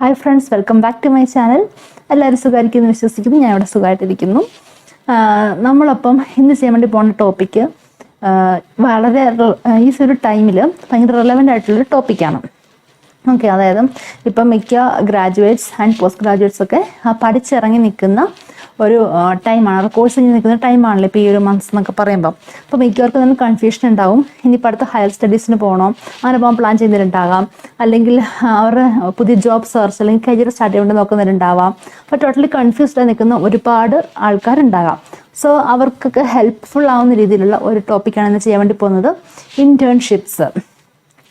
Hi friends, welcome back to my channel. എല്ലാവരും സുഖമായിരിക്കുമെന്ന് വിശ്വസിക്കുന്നു. ഞാൻ ഇവിടെ സുഖമായിട്ടിരിക്കുന്നു. നമ്മളപ്പം ഇന്ന് ചെയ്യാൻ വേണ്ടി പോകുന്ന ടോപ്പിക്ക് വളരെ ഈ ഒരു ടൈമിൽ ഭയങ്കര റെലവൻ്റ് ആയിട്ടുള്ളൊരു ടോപ്പിക്കാണ്. ഓക്കെ, അതായത് ഇപ്പം മിക്ക ഗ്രാജുവേറ്റ്സ് ആൻഡ് പോസ്റ്റ് ഗ്രാജുവേറ്റ്സ് ഒക്കെ പഠിച്ചിറങ്ങി നിൽക്കുന്ന ഒരു ടൈമാണ്, കോഴ്സ് കഴിഞ്ഞ് നിൽക്കുന്ന ടൈമാണല്ലോ ഇപ്പോൾ ഈ ഒരു മന്ത്സ് എന്നൊക്കെ പറയുമ്പോൾ. അപ്പോൾ മിക്കവർക്കും തന്നെ കൺഫ്യൂഷൻ ഉണ്ടാവും. ഇനിയിപ്പോൾ അടുത്ത ഹയർ സ്റ്റഡീസിന് പോകണോ, അങ്ങനെ പോകാൻ പ്ലാൻ ചെയ്യുന്നവരുണ്ടാകാം, അല്ലെങ്കിൽ അവരുടെ പുതിയ ജോബ് സെർച്ച് അല്ലെങ്കിൽ കരിയർ സ്റ്റാർട്ട് ചെയ്തുകൊണ്ട് നോക്കുന്നവരുണ്ടാവാം. അപ്പോൾ ടോട്ടലി കൺഫ്യൂസ്ഡായി നിൽക്കുന്ന ഒരുപാട് ആൾക്കാരുണ്ടാകാം. സോ അവർക്കൊക്കെ ഹെൽപ്ഫുൾ ആവുന്ന രീതിയിലുള്ള ഒരു ടോപ്പിക്കാണ് ഇന്ന് ചെയ്യാൻ വേണ്ടി പോകുന്നത്, ഇൻറ്റേൺഷിപ്സ്.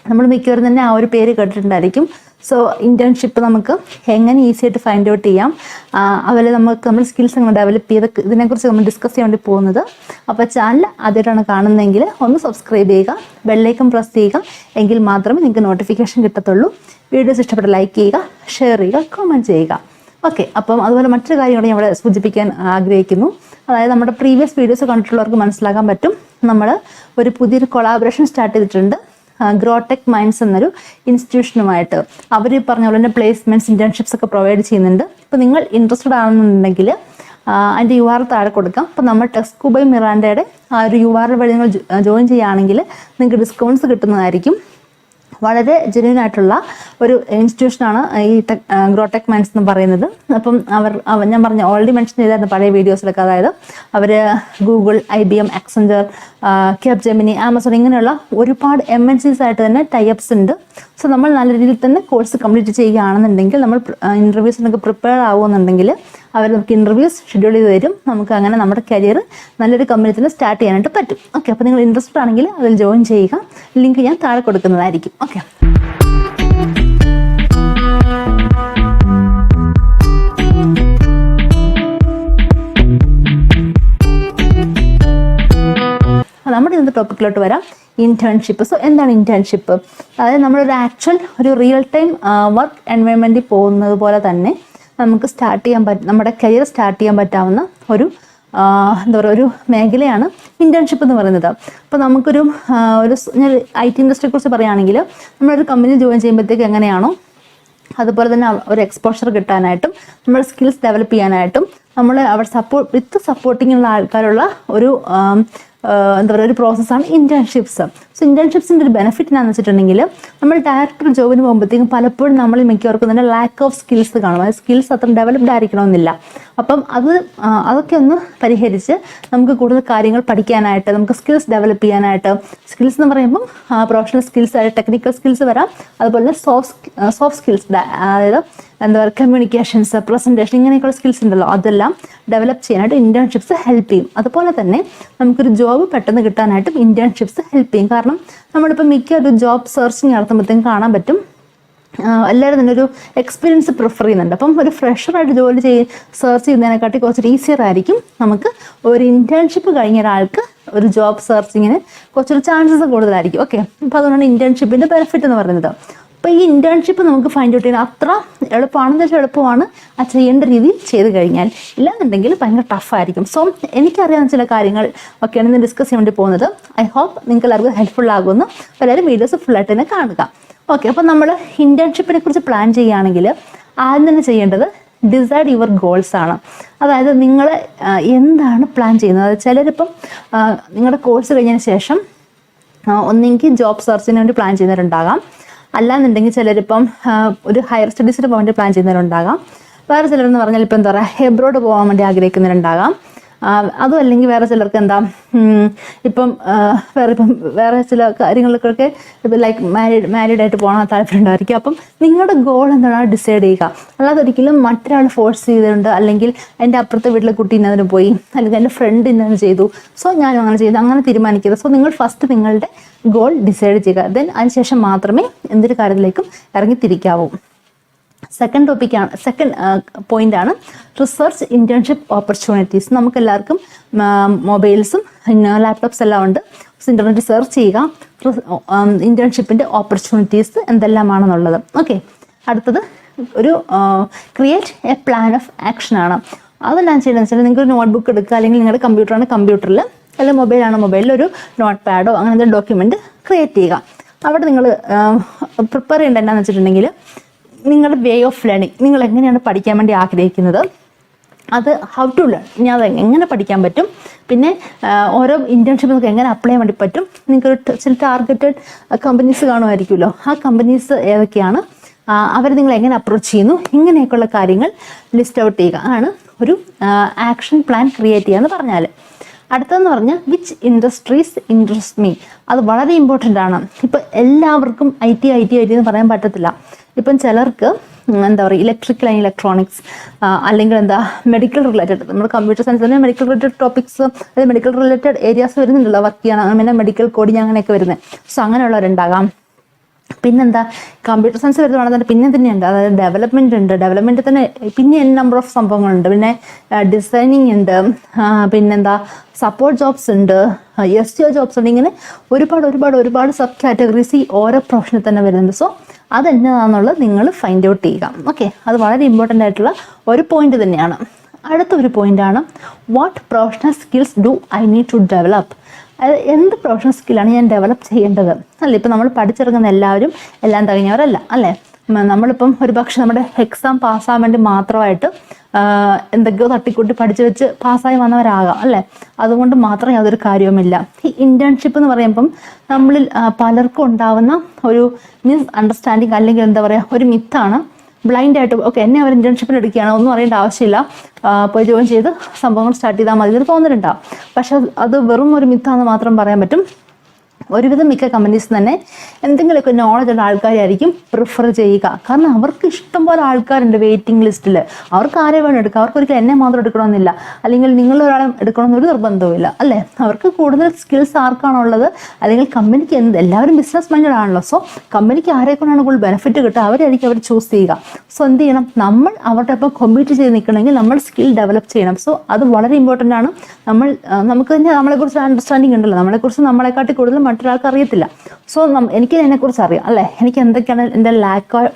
നമ്മൾ മിക്കവരും തന്നെ ആ ഒരു പേര് കേട്ടിട്ടുണ്ടായിരിക്കും. സോ ഇൻറ്റേൺഷിപ്പ് നമുക്ക് എങ്ങനെ ഈസി ആയിട്ട് ഫൈൻഡ് ഔട്ട് ചെയ്യാം, അതുപോലെ നമ്മുടെ സ്കിൽസ് എങ്ങനെ ഡെവലപ്പ് ചെയ്ത് ഇതിനെക്കുറിച്ച് നമ്മൾ ഡിസ്കസ് ചെയ്യാൻ വേണ്ടി പോകുന്നത്. അപ്പോൾ ചാനൽ ആദ്യമായിട്ടാണ് കാണുന്നതെങ്കിൽ ഒന്ന് സബ്സ്ക്രൈബ് ചെയ്യുക, ബെല്ലൈക്കൺ പ്രസ് ചെയ്യുക, എങ്കിൽ മാത്രമേ നിങ്ങൾക്ക് നോട്ടിഫിക്കേഷൻ കിട്ടത്തുള്ളൂ. വീഡിയോസ് ഇഷ്ടപ്പെട്ട ലൈക്ക് ചെയ്യുക, ഷെയർ ചെയ്യുക, കമൻറ്റ് ചെയ്യുക. ഓക്കെ, അപ്പം അതുപോലെ മറ്റൊരു കാര്യം കൂടെ ഞാൻ ഇവിടെ സൂചിപ്പിക്കാൻ ആഗ്രഹിക്കുന്നു. അതായത് നമ്മുടെ പ്രീവിയസ് വീഡിയോസ് കണ്ടിട്ടുള്ളവർക്ക് മനസ്സിലാക്കാൻ പറ്റും, നമ്മൾ ഒരു പുതിയൊരു കൊളാബറേഷൻ സ്റ്റാർട്ട് ചെയ്തിട്ടുണ്ട് ഗ്രോടെക് മൈൻഡ്സ് എന്നൊരു ഇൻസ്റ്റിറ്റ്യൂഷനുമായിട്ട്. അവർ പറഞ്ഞ പോലെ തന്നെ പ്ലേസ്മെൻറ്റ്സ്, ഇൻറ്റേൺഷിപ്സ് ഒക്കെ പ്രൊവൈഡ് ചെയ്യുന്നുണ്ട്. അപ്പോൾ നിങ്ങൾ ഇൻട്രസ്റ്റഡ് ആണെന്നുണ്ടെങ്കിൽ അതിൻ്റെ URL താഴെ കൊടുക്കാം. അപ്പോൾ നമ്മൾ ടെസ്കൂ ബൈ മിറാൻഡയുടെ ആ ഒരു URL വഴി നിങ്ങൾ ജോയിൻ ചെയ്യുകയാണെങ്കിൽ നിങ്ങൾക്ക് ഡിസ്കൗണ്ട്സ് കിട്ടുന്നതായിരിക്കും. വളരെ ജെന്യൂൻ ആയിട്ടുള്ള ഒരു ഇൻസ്റ്റിറ്റ്യൂഷനാണ് ഈ ഗ്രോടെക് മൈൻഡ്സ് എന്ന് പറയുന്നത്. അപ്പം ഞാൻ പറഞ്ഞ ഓൾറെഡി മെൻഷൻ ചെയ്തായിരുന്നു പഴയ വീഡിയോസിലൊക്കെ. അതായത് അവർ ഗൂഗിൾ, IBM, ആക്സെഞ്ചർ, ക്യാപ്ജെമിനി, ആമസോൺ ഇങ്ങനെയുള്ള ഒരുപാട് MNCs ആയിട്ട് തന്നെ ടൈപ്സ് ഉണ്ട്. സോ നമ്മൾ നല്ല രീതിയിൽ തന്നെ കോഴ്സ് കംപ്ലീറ്റ് ചെയ്യുകയാണെന്നുണ്ടെങ്കിൽ, നമ്മൾ ഇൻ്റർവ്യൂസിനൊക്കെ പ്രിപ്പയർ ആവുമെന്നുണ്ടെങ്കിൽ അവർ നമുക്ക് ഇൻ്റർവ്യൂസ് ഷെഡ്യൂൾ ചെയ്ത് തരും. നമുക്ക് അങ്ങനെ നമ്മുടെ കരിയർ നല്ലൊരു കമ്പനി തന്നെ സ്റ്റാർട്ട് ചെയ്യാനായിട്ട് പറ്റും. ഓക്കെ, അപ്പോൾ നിങ്ങൾ ഇൻട്രസ്റ്റഡ് ആണെങ്കിൽ അതിൽ ജോയിൻ ചെയ്യുക. ലിങ്ക് ഞാൻ താഴെ കൊടുക്കുന്നതായിരിക്കും. ഓക്കെ, നമ്മുടെ ഇന്നത്തെ ടോപ്പിക്കിലോട്ട് വരാം, ഇൻറ്റേൺഷിപ്പ്. സോ എന്താണ് ഇൻറ്റേൺഷിപ്പ്? അതായത് നമ്മളൊരു ആക്ച്വൽ ഒരു റിയൽ ടൈം വർക്ക് എൻവയോൺമെൻറ്റിൽ പോകുന്നത് പോലെ തന്നെ നമുക്ക് സ്റ്റാർട്ട് ചെയ്യാൻ നമ്മുടെ കരിയർ സ്റ്റാർട്ട് ചെയ്യാൻ പറ്റാവുന്ന ഒരു എന്താ പറയുക, ഒരു മേഖലയാണ് ഇൻറ്റേൺഷിപ്പ് എന്ന് പറയുന്നത്. അപ്പോൾ നമുക്കൊരു ഞാൻ IT ഇൻഡസ്ട്രിയെ കുറിച്ച് പറയുകയാണെങ്കിൽ, നമ്മളൊരു കമ്പനിയിൽ ജോയിൻ ചെയ്യുമ്പോഴത്തേക്ക് എങ്ങനെയാണോ അതുപോലെ തന്നെ ഒരു എക്സ്പോഷർ കിട്ടാനായിട്ടും നമ്മുടെ സ്കിൽസ് ഡെവലപ്പ് ചെയ്യാനായിട്ടും നമ്മൾ അവിടെ സപ്പോർട്ടിങ്ങുള്ള ആൾക്കാരുള്ള ഒരു എന്താ പറയുക, ഒരു പ്രോസസ്സാണ് ഇൻറ്റേൺഷിപ്സ്. സോ ഇൻറ്റേൺഷിപ്സിൻ്റെ ഒരു ബെനിഫിറ്റ് എന്താണെന്ന് വെച്ചിട്ടുണ്ടെങ്കിൽ, നമ്മൾ ഡയറക്റ്റ് ജോബിന് പോകുമ്പോഴത്തേക്കും പലപ്പോഴും നമ്മൾ മിക്കവർക്കും തന്നെ ലാക്ക് ഓഫ് സ്കിൽസ് കാണും. അതായത് സ്കിൽസ് അത്ര ഡെവലപ്ഡ് ആയിരിക്കണമെന്നില്ല. അപ്പം അതൊക്കെ ഒന്ന് പരിഹരിച്ച് നമുക്ക് കൂടുതൽ കാര്യങ്ങൾ പഠിക്കാനായിട്ട്, നമുക്ക് സ്കിൽസ് ഡെവലപ്പ് ചെയ്യാനായിട്ട്, സ്കിൽസ് എന്ന് പറയുമ്പം പ്രൊഫഷണൽ സ്കിൽസ് ആയിട്ട് ടെക്നിക്കൽ സ്കിൽസ് വരാം, അതുപോലെ തന്നെ സോഫ്റ്റ് സ്കിൽസ്, അതായത് എന്താ പറയുക, കമ്മ്യൂണിക്കേഷൻസ്, പ്രസൻറ്റേഷൻ, ഇങ്ങനെയൊക്കെയുള്ള സ്കിൽസ് ഉണ്ടല്ലോ, അതെല്ലാം ഡെവലപ്പ് ചെയ്യാനായിട്ട് ഇൻറ്റേൺഷിപ്സ് ഹെൽപ്പ് ചെയ്യും. അതുപോലെ തന്നെ നമുക്കൊരു ജോബ് പെട്ടെന്ന് കിട്ടാനായിട്ടും ഇൻറ്റേൺഷിപ്സ് ഹെൽപ്പ് ചെയ്യും. കാരണം നമ്മളിപ്പോൾ മിക്ക ഒരു ജോബ് സെർച്ചിങ് നടത്തുമ്പോഴത്തേക്കും കാണാൻ പറ്റും, എല്ലാവരും തന്നെ ഒരു എക്സ്പീരിയൻസ് പ്രിഫർ ചെയ്യുന്നുണ്ട്. അപ്പം ഒരു ഫ്രഷറായിട്ട് ജോലി സെർച്ച് ചെയ്യുന്നതിനെക്കാട്ടി കുറച്ചൊരു ഈസിയർ ആയിരിക്കും നമുക്ക് ഒരു ഇൻറ്റേൺഷിപ്പ് കഴിഞ്ഞ ഒരാൾക്ക് ഒരു ജോബ് സെർച്ചിങ്ങിന് കുറച്ചൊരു ചാൻസസ് കൂടുതലായിരിക്കും. ഓക്കെ, അപ്പോൾ അതുകൊണ്ടാണ് ഇൻറ്റേൺഷിപ്പിൻ്റെ ബെനിഫിറ്റ് എന്ന് പറയുന്നത്. അപ്പോൾ ഈ ഇൻറ്റേൺഷിപ്പ് നമുക്ക് ഫൈൻഡ് ഔട്ട് ചെയ്യാൻ അത്ര എളുപ്പമാണെന്ന് വെച്ചാൽ എളുപ്പമാണ്, ആ ചെയ്യേണ്ട രീതിയിൽ ചെയ്ത് കഴിഞ്ഞാൽ. ഇല്ലാന്നുണ്ടെങ്കിൽ ഭയങ്കര ടഫായിരിക്കും. സോ എനിക്കറിയാവുന്ന ചില കാര്യങ്ങൾ ഒക്കെയാണ് ഇന്ന് ഡിസ്കസ് ചെയ്യാൻ വേണ്ടി പോകുന്നത്. ഐ ഹോപ്പ് നിങ്ങൾക്ക് എല്ലാവർക്കും ഹെൽപ്ഫുൾ ആകുമെന്ന്. എല്ലാവരും വീഡിയോസ് ഫുള്ളായിട്ട് തന്നെ കാണുക. ഓക്കെ, അപ്പോൾ നമ്മൾ ഇൻറ്റേൺഷിപ്പിനെ കുറിച്ച് പ്ലാൻ ചെയ്യുകയാണെങ്കിൽ ആദ്യം തന്നെ ചെയ്യേണ്ടത് ഡിസൈഡ് യുവർ ഗോൾസ് ആണ്. അതായത് നിങ്ങൾ എന്താണ് പ്ലാൻ ചെയ്യുന്നത്. ചിലരിപ്പം നിങ്ങളുടെ കോഴ്സ് കഴിഞ്ഞതിന് ശേഷം ഒന്നെങ്കിൽ ജോബ് സെർച്ചിന് വേണ്ടി പ്ലാൻ ചെയ്യുന്നവരുണ്ടാകാം, അല്ലാന്നുണ്ടെങ്കിൽ ചിലരിപ്പം ഒരു ഹയർ സ്റ്റഡീസിന് പോകാൻ വേണ്ടി പ്ലാൻ ചെയ്യുന്നവരുണ്ടാകാം. വേറെ ചിലരെന്ന് പറഞ്ഞാൽ ഇപ്പം എന്താ പറയുക, എബ്രോഡ് പോകാൻ വേണ്ടി ആഗ്രഹിക്കുന്നവരുണ്ടാകാം. അതും അല്ലെങ്കിൽ വേറെ ചിലർക്ക് എന്താ ഇപ്പം വേറെ ചില കാര്യങ്ങൾക്കൊക്കെ ഇപ്പം ലൈക്ക് മാരീഡായിട്ട് പോകണം താല്പര്യം ഉണ്ടായിരിക്കും. അപ്പം നിങ്ങളുടെ ഗോൾ എന്താണ് ഡിസൈഡ് ചെയ്യുക. അല്ലാതെ ഒരിക്കലും മറ്റൊരാൾ ഫോഴ്സ് ചെയ്തിട്ടുണ്ട്, അല്ലെങ്കിൽ എൻ്റെ അപ്പുറത്തെ വീട്ടിലെ കുട്ടി ഇന്നതിന് പോയി, അല്ലെങ്കിൽ എൻ്റെ ഫ്രണ്ട് ഇന്നത് ചെയ്തു, സോ ഞാനും അങ്ങനെ ചെയ്തു, അങ്ങനെ തീരുമാനിക്കരുത്. സോ നിങ്ങൾ ഫസ്റ്റ് നിങ്ങളുടെ ഗോൾ ഡിസൈഡ് ചെയ്യുക. ദെൻ അതിനുശേഷം മാത്രമേ എന്തൊരു കാര്യത്തിലേക്കും ഇറങ്ങിത്തിരിക്കാവൂ. സെക്കൻഡ് പോയിന്റാണ് റിസർച്ച് ഇൻറ്റേൺഷിപ്പ് ഓപ്പർച്യൂണിറ്റീസ്. നമുക്കെല്ലാവർക്കും മൊബൈൽസും ലാപ്ടോപ്സ് എല്ലാം ഉണ്ട്. ഇൻ്റർനെറ്റ് സെർച്ച് ചെയ്യുക ഇൻറ്റേൺഷിപ്പിൻ്റെ ഓപ്പർച്യൂണിറ്റീസ് എന്തെല്ലാമാണെന്നുള്ളത്. ഓക്കെ, അടുത്തത് ഒരു create A plan of action ആണ്. അതെല്ലാം ചെയ്യണമെന്ന് വെച്ചാൽ നിങ്ങൾക്ക് നോട്ട്ബുക്ക് എടുക്കുക, അല്ലെങ്കിൽ നിങ്ങളുടെ കമ്പ്യൂട്ടറാണ് കമ്പ്യൂട്ടറിൽ, അല്ലെങ്കിൽ മൊബൈലാണോ മൊബൈലിൽ ഒരു നോട്ട് പാഡോ അങ്ങനെ എന്തെങ്കിലും ഡോക്യുമെൻറ്റ് ക്രിയേറ്റ് ചെയ്യുക. അവിടെ നിങ്ങൾ പ്രിപ്പയർ ചെയ്യേണ്ട എന്താണെന്ന് വെച്ചിട്ടുണ്ടെങ്കിൽ, നിങ്ങളുടെ വേ ഓഫ് ലേണിംഗ്, നിങ്ങൾ എങ്ങനെയാണ് പഠിക്കാൻ വേണ്ടി ആഗ്രഹിക്കുന്നത്, അത് ഹൗ ടു ലേൺ, ഇനി അത് എങ്ങനെ പഠിക്കാൻ പറ്റും, പിന്നെ ഓരോ ഇൻറ്റേൺഷിപ്പ് നിങ്ങൾക്ക് എങ്ങനെ അപ്ലൈ ചെയ്യാൻ വേണ്ടി പറ്റും, നിങ്ങൾക്കൊരു ചില ടാർഗറ്റഡ് കമ്പനീസ് കാണുമായിരിക്കുമല്ലോ, ആ കമ്പനീസ് ഏതൊക്കെയാണ്, അവർ നിങ്ങൾ എങ്ങനെ അപ്രോച്ച് ചെയ്യുന്നു, ഇങ്ങനെയൊക്കെയുള്ള കാര്യങ്ങൾ ലിസ്റ്റ് ഔട്ട് ചെയ്യുക ആണ് ഒരു ആക്ഷൻ പ്ലാൻ ക്രിയേറ്റ് ചെയ്യുക എന്ന് പറഞ്ഞാൽ. അടുത്തതെന്ന് പറഞ്ഞാൽ വിച്ച് ഇൻഡസ്ട്രീസ് ഇൻട്രസ്റ്റ് മീ, അത് വളരെ ഇമ്പോർട്ടൻ്റ് ആണ്. ഇപ്പം എല്ലാവർക്കും ഐ ടി എന്ന് പറയാൻ പറ്റത്തില്ല. ഇപ്പം ചിലർക്ക് എന്താ പറയുക ഇലക്ട്രിക്കൽ ആൻഡ് ഇലക്ട്രോണിക്സ്, അല്ലെങ്കിൽ എന്താ മെഡിക്കൽ റിലേറ്റഡ്, നമ്മൾ കമ്പ്യൂട്ടർ സയൻസ് തന്നെ മെഡിക്കൽ റിലേറ്റഡ് ടോപ്പിക്സ്, അതായത് മെഡിക്കൽ റിലേറ്റഡ് ഏരിയാസ് വരുന്നുണ്ടല്ലോ, വർക്ക് ചെയ്യണം, പിന്നെ മെഡിക്കൽ കോഡിങ് അങ്ങനെയൊക്കെ വരുന്നത്. സോ അങ്ങനെയുള്ളവരുണ്ടാകാം. പിന്നെന്താ കമ്പ്യൂട്ടർ സയൻസ് വരുന്നതാണ് തന്നെ പിന്നെ തന്നെയുണ്ട്, അതായത് ഡെവലപ്മെൻറ്റ് ഉണ്ട്, ഡെവലപ്മെൻറ്റ് തന്നെ പിന്നെ നമ്പർ ഓഫ് സംഭവങ്ങളുണ്ട്, പിന്നെ ഡിസൈനിങ് ഉണ്ട്, പിന്നെന്താ സപ്പോർട്ട് ജോബ്സ് ഉണ്ട്, SEO ജോബ്സ് ഉണ്ട്, ഇങ്ങനെ ഒരുപാട് സബ് കാറ്റഗറീസ് ഈ ഓരോ പ്രൊഫഷനിൽ തന്നെ വരുന്നുണ്ട്. സോ അതെന്നതാണെന്നുള്ളത് നിങ്ങൾ ഫൈൻഡ് ഔട്ട് ചെയ്യുക. ഓക്കെ, അത് വളരെ ഇമ്പോർട്ടൻ്റ് ആയിട്ടുള്ള ഒരു പോയിന്റ് തന്നെയാണ്. അടുത്തൊരു പോയിന്റാണ് what professional skills do I need to develop, അതായത് എന്ത് പ്രൊഫഷണൽ സ്കില്ലാണ് ഞാൻ ഡെവലപ്പ് ചെയ്യേണ്ടത് അല്ലേ. ഇപ്പം നമ്മൾ പഠിച്ചിറങ്ങുന്ന എല്ലാവരും എല്ലാം തികഞ്ഞവരല്ല അല്ലേ. നമ്മളിപ്പം ഒരു പക്ഷെ നമ്മുടെ എക്സാം പാസ്സാകാൻ വേണ്ടി മാത്രമായിട്ട് എന്തൊക്കെയോ തട്ടിക്കൂട്ടി പഠിച്ചു വെച്ച് പാസ്സായി വന്നവരാകാം അല്ലേ. അതുകൊണ്ട് മാത്രം യാതൊരു കാര്യവുമില്ല. ഈ ഇൻറ്റേൺഷിപ്പ് എന്ന് പറയുമ്പം നമ്മളിൽ പലർക്കും ഉണ്ടാവുന്ന ഒരു മിസ് അണ്ടർസ്റ്റാൻഡിങ്, അല്ലെങ്കിൽ എന്താ പറയുക ഒരു മിത്താണ്. ബ്ലൈൻഡ് ആയിട്ട് ഓക്കെ എന്നെ അവർ ഇൻറ്റേൺഷിപ്പിന് എടുക്കുകയാണ്, ഒന്നും അറിയേണ്ട ആവശ്യമില്ല, പോയി ജോയിൻ ചെയ്ത് സംഭവങ്ങൾ സ്റ്റാർട്ട് ചെയ്താൽ മതി എന്ന് തോന്നിയിട്ടുണ്ടാവും. പക്ഷെ അത് വെറും ഒരു മിത്താന്ന് മാത്രം പറയാൻ പറ്റും. ഒരുവിധം മിക്ക കമ്പനീസ് തന്നെ എന്തെങ്കിലുമൊക്കെ നോളജ് ഉള്ള ആൾക്കാരായിരിക്കും പ്രിഫർ ചെയ്യുക. കാരണം അവർക്ക് ഇഷ്ടംപോലെ ആൾക്കാരുണ്ട് വെയിറ്റിംഗ് ലിസ്റ്റിൽ. അവർക്ക് ആരെ വേണം എടുക്കുക, അവർക്ക് ഒരിക്കലും എന്നെ മാത്രം എടുക്കണമെന്നില്ല, അല്ലെങ്കിൽ നിങ്ങളൊരാളെ എടുക്കണമെന്നൊരു നിർബന്ധവുമില്ല അല്ലേ. അവർക്ക് കൂടുതൽ സ്കിൽസ് ആർക്കാണുള്ളത്, അല്ലെങ്കിൽ കമ്പനിക്ക് എല്ലാവരും ബിസിനസ് മൈൻഡഡ് ആണല്ലോ. സോ കമ്പനിക്ക് ആരെക്കൊണ്ടാണ് കൂടുതൽ ബെനിഫിറ്റ് കിട്ടുക അവരായിരിക്കും അവർ ചൂസ് ചെയ്യുക. സോ എന്ത് ചെയ്യണം, നമ്മൾ അവരുടെ ഒപ്പം കോമ്പീറ്റ് ചെയ്ത് നിൽക്കണമെങ്കിൽ നമ്മൾ സ്കിൽ ഡെവലപ്പ് ചെയ്യണം. സോ അത് വളരെ ഇമ്പോർട്ടൻ്റ് ആണ്. നമുക്ക് തന്നെ നമ്മളെക്കുറിച്ച് അണ്ടർസ്റ്റാൻഡിങ് ഉണ്ടല്ലോ, നമ്മളെക്കുറിച്ച് നമ്മളെക്കാട്ടി കൂടുതൽ മറ്റൊരാൾക്ക് അറിയത്തില്ല. സോ എനിക്ക് അതിനെക്കുറിച്ച് അറിയാം അല്ലേ, എനിക്ക് എന്തൊക്കെയാണ് എൻ്റെ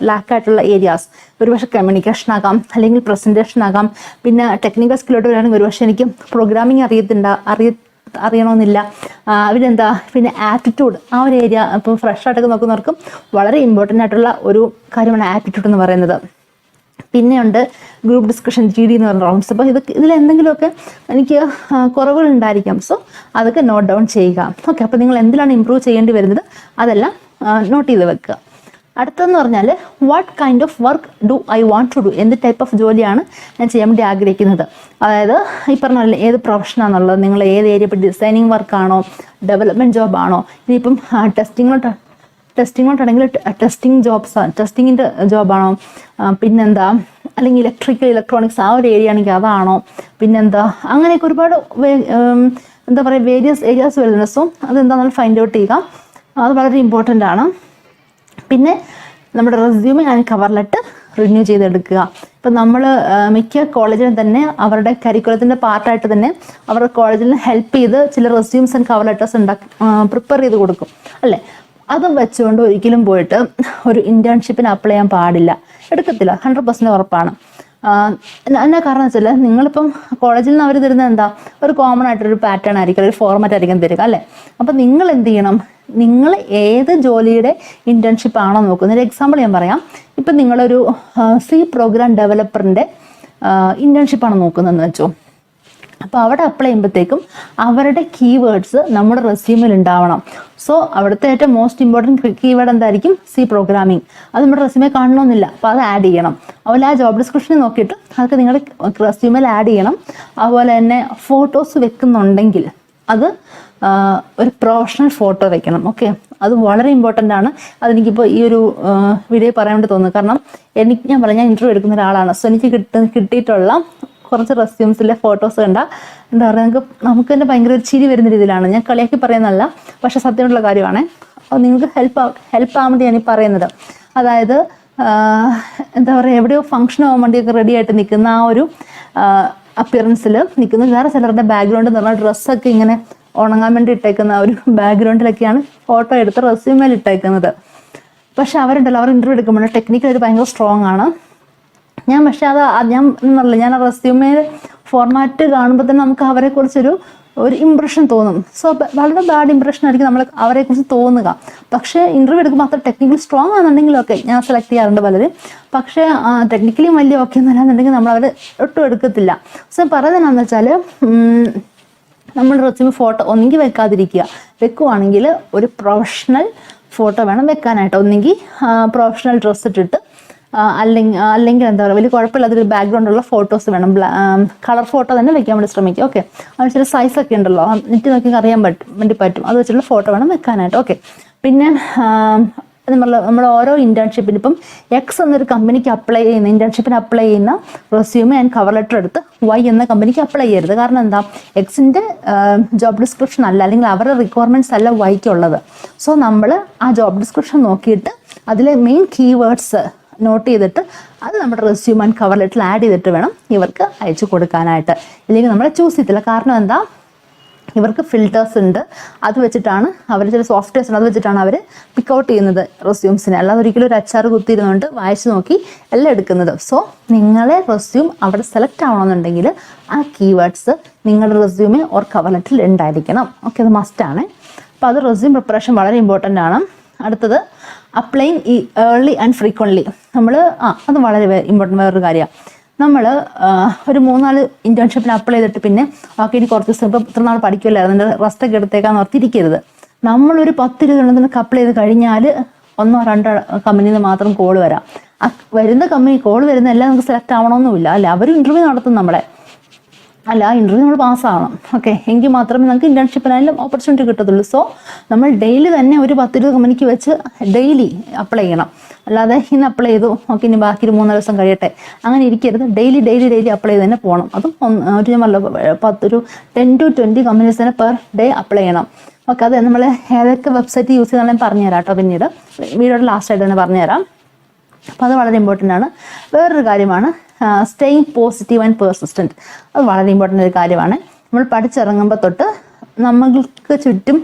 ലാക്കായിട്ടുള്ള ഏരിയാസ്. ഒരുപക്ഷെ കമ്മ്യൂണിക്കേഷൻ ആകാം, അല്ലെങ്കിൽ പ്രസൻറ്റേഷൻ ആകാം, പിന്നെ ടെക്നിക്കൽ സ്കില്ലോട്ട് വരികയാണെങ്കിൽ ഒരുപക്ഷെ എനിക്ക് പ്രോഗ്രാമിങ് അറിയണമെന്നില്ല. അവരെന്താ പിന്നെ ആപ്റ്റിറ്റ്യൂഡ്, ആ ഒരു ഏരിയ ഇപ്പോൾ ഫ്രഷ് ആയിട്ടൊക്കെ നോക്കുന്നവർക്കും വളരെ ഇമ്പോർട്ടൻ്റ് ആയിട്ടുള്ള ഒരു കാര്യമാണ് ആപ്റ്റിറ്റ്യൂഡ് എന്ന് പറയുന്നത്. പിന്നെയുണ്ട് ഗ്രൂപ്പ് ഡിസ്കഷൻ, GD എന്ന് പറയുന്ന റൗണ്ട്സ്. അപ്പോൾ ഇതിലെന്തെങ്കിലുമൊക്കെ എനിക്ക് കുറവുകൾ ഉണ്ടായിരിക്കാം. സോ അതൊക്കെ നോട്ട് ഡൗൺ ചെയ്യുക. ഓക്കെ, അപ്പോൾ നിങ്ങൾ എന്തിലാണ് ഇമ്പ്രൂവ് ചെയ്യേണ്ടി വരുന്നത് അതെല്ലാം നോട്ട് ചെയ്ത് വെക്കുക. അടുത്തതെന്ന് പറഞ്ഞാൽ what kind of work do I want to do, എന്ത് ടൈപ്പ് ഓഫ് ജോലിയാണ് ഞാൻ ചെയ്യാൻ വേണ്ടി ആഗ്രഹിക്കുന്നത്. അതായത് ഈ പറഞ്ഞ ഏത് പ്രൊഫഷനാണെന്നുള്ളത്, നിങ്ങൾ ഏത് ഏരിയ, ഇപ്പോൾ ഡിസൈനിങ് വർക്കാണോ, ഡെവലപ്മെൻറ്റ് ജോബാണോ, ഇനിയിപ്പം ടെസ്റ്റിങ്ങോട്ടാണെങ്കിൽ ടെസ്റ്റിങ്ങിൻ്റെ ജോബാണോ, പിന്നെന്താ അല്ലെങ്കിൽ ഇലക്ട്രോണിക്സ് ആ ഒരു ഏരിയ ആണെങ്കിൽ അതാണോ, പിന്നെന്താ അങ്ങനെയൊക്കെ ഒരുപാട് എന്താ പറയുക വേരിയസ് ഏരിയാസ് വരുന്നുണ്ട്. സോ അതെന്താണെന്ന് ഫൈൻഡ് ഔട്ട് ചെയ്യുക, അത് വളരെ ഇമ്പോർട്ടൻ്റ് ആണ്. പിന്നെ നമ്മുടെ resume and cover letter renew ചെയ്തെടുക്കുക. ഇപ്പം നമ്മൾ മിക്ക കോളേജിലും തന്നെ അവരുടെ കരിക്കുലത്തിൻ്റെ പാർട്ടായിട്ട് തന്നെ അവരുടെ കോളേജിൽ ഹെൽപ്പ് ചെയ്ത് ചില resumes and cover letters prepare ചെയ്ത് കൊടുക്കും അല്ലേ. അത് വെച്ചുകൊണ്ട് ഒരിക്കലും പോയിട്ട് ഒരു ഇൻറ്റേൺഷിപ്പിന് അപ്ലൈ ചെയ്യാൻ പാടില്ല, എടുക്കത്തില്ല, 100% ഉറപ്പാണ്. എന്നാ കാരണം വെച്ചാൽ നിങ്ങളിപ്പം കോളേജിൽ നിന്ന് അവർ തരുന്നത് എന്താ, ഒരു കോമൺ ആയിട്ടൊരു പാറ്റേൺ ആയിരിക്കും, ഒരു ഫോർമാറ്റ് ആയിരിക്കും തരിക അല്ലേ. അപ്പം നിങ്ങൾ എന്ത് ചെയ്യണം, നിങ്ങൾ ഏത് ജോലിയുടെ ഇൻറ്റേൺഷിപ്പ് ആണോ നോക്കുന്നത്. ഒരു എക്സാമ്പിൾ ഞാൻ പറയാം. ഇപ്പം നിങ്ങളൊരു C പ്രോഗ്രാം ഡെവലപ്പറിൻ്റെ ഇൻറ്റേൺഷിപ്പാണ് നോക്കുന്നതെന്ന് വെച്ചോ. അപ്പോൾ അവിടെ അപ്ലൈ ചെയ്യുമ്പോഴത്തേക്കും അവരുടെ കീവേഡ്സ് നമ്മുടെ റെസ്യൂമിൽ ഉണ്ടാവണം. സോ അവിടുത്തെ ഏറ്റവും മോസ്റ്റ് ഇമ്പോർട്ടൻറ്റ് കീവേഡ് എന്തായിരിക്കും, C പ്രോഗ്രാമിംഗ്. അത് നമ്മുടെ റെസ്യൂമെ കാണണമെന്നില്ല, അപ്പോൾ അത് ആഡ് ചെയ്യണം. അതുപോലെ ആ ജോബ് ഡിസ്ക്രിപ്ഷനിൽ നോക്കിയിട്ട് അതൊക്കെ നിങ്ങളുടെ റെസ്യൂമിൽ ആഡ് ചെയ്യണം. അതുപോലെ തന്നെ ഫോട്ടോസ് വെക്കുന്നുണ്ടെങ്കിൽ അത് ഒരു പ്രൊഫഷണൽ ഫോട്ടോ വെക്കണം. ഓക്കെ, അത് വളരെ ഇമ്പോർട്ടൻ്റ് ആണ്. അതെനിക്കിപ്പോൾ ഈ ഒരു വീഡിയോ പറയാൻ വേണ്ടി തോന്നുന്നു. കാരണം ഞാൻ ഇൻ്റർവ്യൂ എടുക്കുന്ന ഒരാളാണ്. സോ എനിക്ക് കിട്ടിയിട്ടുള്ള കുറച്ച് റെസ്യൂംസിലെ ഫോട്ടോസ് കണ്ടാൽ എന്താ പറയുക, നമുക്ക് തന്നെ ഭയങ്കര ഒരു ചിരി വരുന്ന രീതിയിലാണ്. ഞാൻ കളിയാക്കി പറയുന്നതല്ല, പക്ഷെ സത്യമുള്ള കാര്യമാണ്. അപ്പോൾ നിങ്ങൾക്ക് ഹെൽപ്പ് ആകാൻ വേണ്ടി ഞാനീ പറയുന്നത്. അതായത് എന്താ പറയുക, എവിടെയോ ഫംഗ്ഷൻ ആവാൻ വേണ്ടിയൊക്കെ റെഡി ആയിട്ട് നിൽക്കുന്ന ആ ഒരു അപ്പിയറൻസിൽ നിൽക്കുന്ന വേറെ ചിലരുടെ ബാക്ക്ഗ്രൗണ്ട് എന്ന് പറഞ്ഞാൽ ഡ്രസ്സൊക്കെ ഇങ്ങനെ ഉണങ്ങാൻ വേണ്ടി ഇട്ടേക്കുന്ന ഒരു ബാക്ക്ഗ്രൗണ്ടിലൊക്കെയാണ് ഫോട്ടോ എടുത്ത് റെസ്യൂമേൽ ഇട്ടേക്കുന്നത്. പക്ഷെ അവരുണ്ടല്ലോ, അവർ ഇൻ്റർവ്യൂ എടുക്കുമ്പോൾ ടെക്നിക്കലി ഭയങ്കര സ്ട്രോങ് ആണ്. പക്ഷെ ഞാൻ ആ റെസ്യൂമേ ഫോർമാറ്റ് കാണുമ്പോൾ തന്നെ നമുക്ക് അവരെക്കുറിച്ചൊരു ഒരു ഇമ്പ്രഷൻ തോന്നും. സോ വളരെ ബാഡ് ഇമ്പ്രഷൻ ആയിരിക്കും നമ്മൾ അവരെക്കുറിച്ച് തോന്നുക. പക്ഷേ ഇൻ്റർവ്യൂ എടുക്കുമ്പോൾ അത്ര ടെക്നിക്കലി സ്ട്രോങ് ആണെന്നുണ്ടെങ്കിലും ഒക്കെ ഞാൻ സെലക്ട് ചെയ്യാറുണ്ട് പലരും. പക്ഷേ ടെക്നിക്കലി വലിയ ഓക്കെ എന്നല്ലാന്നുണ്ടെങ്കിൽ നമ്മൾ അവർ ഒട്ടും എടുക്കത്തില്ല. സോ പറയുന്നത് എന്താണെന്ന് വെച്ചാൽ നമ്മൾ റെസ്യൂമെ ഫോട്ടോ ഒന്നെങ്കിൽ വെക്കാതിരിക്കുക, വെക്കുവാണെങ്കിൽ ഒരു പ്രൊഫഷണൽ ഫോട്ടോ വേണം വെക്കാനായിട്ട്. ഒന്നെങ്കിൽ പ്രൊഫഷണൽ ഡ്രസ്സ് ഇട്ടിട്ട് അല്ലെങ്കിൽ എന്താ പറയുക വലിയ കുഴപ്പമില്ലാത്തൊരു ബാക്ക്ഗ്രൗണ്ടുള്ള ഫോട്ടോസ് വേണം. കളർ ഫോട്ടോ തന്നെ വെക്കാൻ വേണ്ടി ശ്രമിക്കുക. ഓക്കെ, അത് ചില സൈസൊക്കെ ഉണ്ടല്ലോ, നെറ്റ് നോക്കി അറിയാൻ വേണ്ടി പറ്റും. അത് വെച്ചിട്ടുള്ള ഫോട്ടോ വേണം വെക്കാനായിട്ട്. ഓക്കെ, പിന്നെ നമ്മൾ ഓരോ ഇൻറ്റേൺഷിപ്പിന് ഇപ്പം എക്സ് എന്നൊരു കമ്പനിക്ക് അപ്ലൈ ചെയ്യുന്ന ഇൻറ്റേൺഷിപ്പിന് അപ്ലൈ ചെയ്യുന്ന റെസ്യൂമെ ആൻഡ് കവർ ലെറ്റർ എടുത്ത് വൈ എന്ന കമ്പനിക്ക് അപ്ലൈ ചെയ്യരുത്. കാരണം എന്താ, എക്സിൻ്റെ ജോബ് ഡിസ്ക്രിപ്ഷൻ അല്ല, അല്ലെങ്കിൽ അവരുടെ റിക്വയർമെൻറ്റ്സ് അല്ല വൈക്കുള്ളത്. സോ നമ്മൾ ആ ജോബ് ഡിസ്ക്രിപ്ഷൻ നോക്കിയിട്ട് അതിലെ മെയിൻ കീവേഡ്സ് നോട്ട് ചെയ്തിട്ട് അത് നമ്മുടെ റെസ്യൂം ആൻഡ് കവർ ലെറ്ററിൽ ആഡ് ചെയ്തിട്ട് വേണം ഇവർക്ക് അയച്ചു കൊടുക്കാനായിട്ട്. ഇല്ലെങ്കിൽ നമ്മളെ ചൂസ് ചെയ്യത്തില്ല. കാരണം എന്താ, ഇവർക്ക് ഫിൽറ്റേഴ്സ് ഉണ്ട്, അത് വെച്ചിട്ടാണ് അവർ ചില സോഫ്റ്റ്വെയർസ് ഉണ്ട്, അത് വെച്ചിട്ടാണ് അവർ പിക്ക് ഔട്ട് ചെയ്യുന്നത് റെസ്യൂംസിനെ. അല്ലാതെ ഒരിക്കലും ഒരു HR കുത്തിയിരുന്നുകൊണ്ട് വായിച്ച് നോക്കി എല്ലാം എടുക്കുന്നത്. സോ നിങ്ങളെ റെസ്യൂം അവിടെ സെലക്ട് ആവണമെന്നുണ്ടെങ്കിൽ ആ കീവേഡ്സ് നിങ്ങളുടെ റെസ്യൂമെ ഓർ കവർ ലെറ്ററിൽ ഉണ്ടായിരിക്കണം. ഓക്കെ, അത് മസ്റ്റാണ്. അപ്പോൾ അത് റെസ്യൂം പ്രിപ്പറേഷൻ വളരെ ഇമ്പോർട്ടൻ്റ് ആണ്. അടുത്തത് അപ്ലൈങ് ഈ ഏർലി ആൻഡ് ഫ്രീക്വൻറ്റ്ലി. നമ്മൾ അത് വളരെ ഇമ്പോർട്ടൻ്റ് വേറൊരു കാര്യമാണ്. നമ്മൾ ഒരു 3-4 ഇൻറ്റേൺഷിപ്പിന് അപ്ലൈ ചെയ്തിട്ട് പിന്നെ ഓക്കെ ഇനി കുറച്ച് ദിവസം ഇപ്പം ഇത്ര നാൾ പഠിക്കില്ലായിരുന്നു, എൻ്റെ റെസ്റ്റൊക്കെ എടുത്തേക്കാന്ന് ഓർത്തിരിക്കരുത്. നമ്മളൊരു 10-20 എണ്ണത്തിന് അപ്ലൈ ചെയ്ത് കഴിഞ്ഞാൽ 1-2 കമ്പനിയിൽ നിന്ന് മാത്രം കോൾ വരാം. വരുന്ന കമ്പനി കോൾ വരുന്ന എല്ലാം നമുക്ക് സെലക്ട് ആവണമെന്നുമില്ല, അല്ല അവർ ഇൻ്റർവ്യൂ നടത്തും നമ്മളെ. അല്ല, ഇൻ്റർവ്യൂ നമ്മൾ പാസ്സാവണം. ഓക്കെ, എങ്കിൽ മാത്രമേ നമുക്ക് ഇൻറ്റേൺഷിപ്പിനായാലും ഓപ്പർച്യൂണിറ്റി കിട്ടത്തുള്ളൂ. സോ നമ്മൾ ഡെയിലി തന്നെ ഒരു 10-20 കമ്പനിക്ക് വെച്ച് ഡെയിലി അപ്ലൈ ചെയ്യണം. അല്ലാതെ ഇന്ന് അപ്ലൈ ചെയ്തു ഓക്കെ ഇനി ബാക്കി 3 ദിവസം കഴിയട്ടെ, അങ്ങനെ ഇരിക്കരുത്. ഡെയിലി അപ്ലൈ ചെയ്ത് തന്നെ പോകണം. അതും ഒരു 10 to 20 കമ്പനീസ് തന്നെ പെർ ഡേ അപ്ലൈ ചെയ്യണം. ഓക്കെ, അത് നമ്മൾ ഏതൊക്കെ വെബ്സൈറ്റ് യൂസ് ചെയ്താലും ഞാൻ പറഞ്ഞുതരാം കേട്ടോ, പിന്നീട് വീഡിയോയുടെ ലാസ്റ്റായിട്ട് തന്നെ പറഞ്ഞുതരാം. അപ്പോൾ അത് വളരെ ഇമ്പോർട്ടൻ്റ് ആണ്. വേറൊരു കാര്യമാണ് സ്റ്റേയിങ് പോസിറ്റീവ് ആൻഡ് പേഴ്സിസ്റ്റൻറ്റ്. അത് വളരെ ഇമ്പോർട്ടൻ്റ് ഒരു കാര്യമാണ്. നമ്മൾ പഠിച്ചിറങ്ങുമ്പോൾ തൊട്ട് നമ്മൾക്ക് ചുറ്റും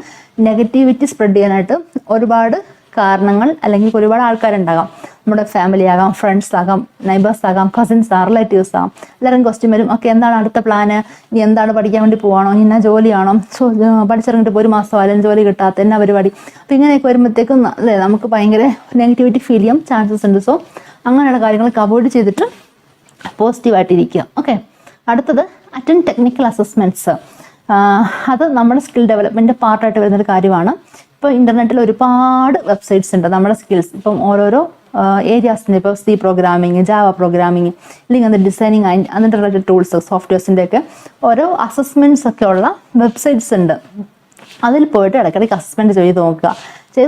നെഗറ്റിവിറ്റി സ്പ്രെഡ് ചെയ്യാനായിട്ട് ഒരുപാട് കാരണങ്ങൾ അല്ലെങ്കിൽ ഒരുപാട് ആൾക്കാരുണ്ടാകാം. നമ്മുടെ ഫാമിലി ആകാം, ഫ്രണ്ട്സ് ആകാം, നൈബേഴ്സ് ആകാം, കസിൻസ് ആകാം, റിലേറ്റീവ്സ് ആകാം. എല്ലാവരും ക്വസ്റ്റ്യൻ വരും, ഓക്കെ എന്താണ് അടുത്ത പ്ലാന്, ഇനി എന്താണ് പഠിക്കാൻ വേണ്ടി പോകണോ, ഇന്ന ജോലിയാണോ, പഠിച്ചിറങ്ങിയിട്ട് ഇപ്പോൾ 1 മാസം ആയാലും ജോലി കിട്ടാത്ത എന്നാ പരിപാടി. അപ്പോൾ ഇങ്ങനെയൊക്കെ വരുമ്പോഴത്തേക്കും അല്ലേ നമുക്ക് ഭയങ്കര നെഗറ്റിവിറ്റി ഫീൽ ചെയ്യാൻ ചാൻസസ് ഉണ്ട്. സോ അങ്ങനെയുള്ള കാര്യങ്ങളൊക്കെ അവോയ്ഡ് ചെയ്തിട്ട് പോസിറ്റീവായിട്ടിരിക്കുക. ഓക്കെ, അടുത്തത് അറ്റൻഡ് ടെക്നിക്കൽ അസസ്മെൻറ്റ്സ്. അത് നമ്മുടെ സ്കിൽ ഡെവലപ്മെൻറ്റ് പാർട്ടായിട്ട് വരുന്നൊരു കാര്യമാണ്. ഇപ്പോൾ ഇൻ്റർനെറ്റിൽ ഒരുപാട് വെബ്സൈറ്റ്സ് ഉണ്ട് നമ്മുടെ സ്കിൽസ് ഇപ്പം ഓരോരോ ഏരിയാസിൻ്റെ, ഇപ്പോൾ C പ്രോഗ്രാമിങ്, ജാവ പ്രോഗ്രാമിങ്, അല്ലെങ്കിൽ അത് ഡിസൈനിങ് അതിൻ്റെ റിലേറ്റഡ് ടൂൾസ്, സോഫ്റ്റ്വെയർസിൻ്റെ ഒക്കെ ഓരോ അസസ്മെൻറ്റ്സ് ഒക്കെ ഉള്ള വെബ്സൈറ്റ്സ് ഉണ്ട്. അതിൽ പോയിട്ട് ഇടയ്ക്കിടയ്ക്ക് അസസ്മെൻറ്റ് ചെയ്ത്